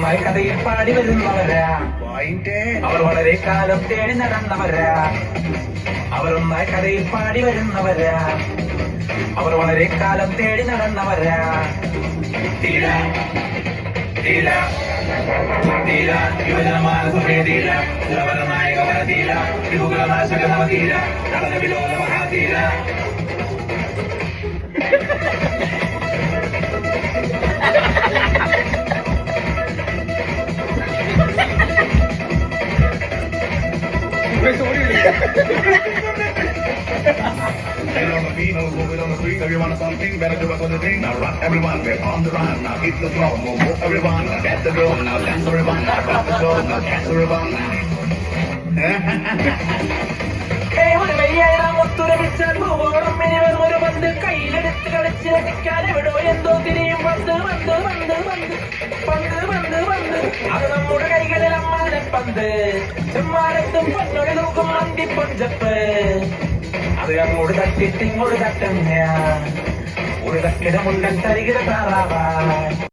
കഥയിൽ പാടി വരുന്നവരാ, അവർ വളരെ കാലം തേടി നടന്നവരാ. അവരൊന്നായി കഥയിൽ പാടി വരുന്നവരാ, അവർ വളരെ കാലം തേടി നടന്നവരാ. തീര തീര തീര യുവജനമാനസമേ തീര നായകവര തീര വിഭുകുലനാശക നവതീര നടന വിലോല മഹാതീര. Get on the beat, no moving on the street. Everyone or something, better do it for the thing. Now rock everyone, we're on the run. Now hit the floor, move everyone. Now get the drum, now dance everyone. Now rock the show, now dance everyone. ഒത്തുരമിച്ചാൽ ഭൂഗോളം ഇനി വെറുമൊരു പന്ത് കയ്യിലെടുത്ത് കളിച്ച് രസിക്കാൻ എവിടോ എന്തോ തിരിയും പന്ത് പന്ത് പന്ത് പന്ത് പന്ത് പന്ത് പന്ത് അത് നമ്മുടെ കൈകളിൽ അമ്മാനപ്പന്ത് ചെമ്മാനത്തും പൊന്നൊഴി നോക്കും അന്തിപ്പൊഞ്ചപ്പ് അത് അങ്ങോട്ട് തട്ടിട്ട് ഇങ്ങോട്ട് തട്ടുന്ന ഒരു തക്കിട മുണ്ടൻ തരികിട താറാവാ.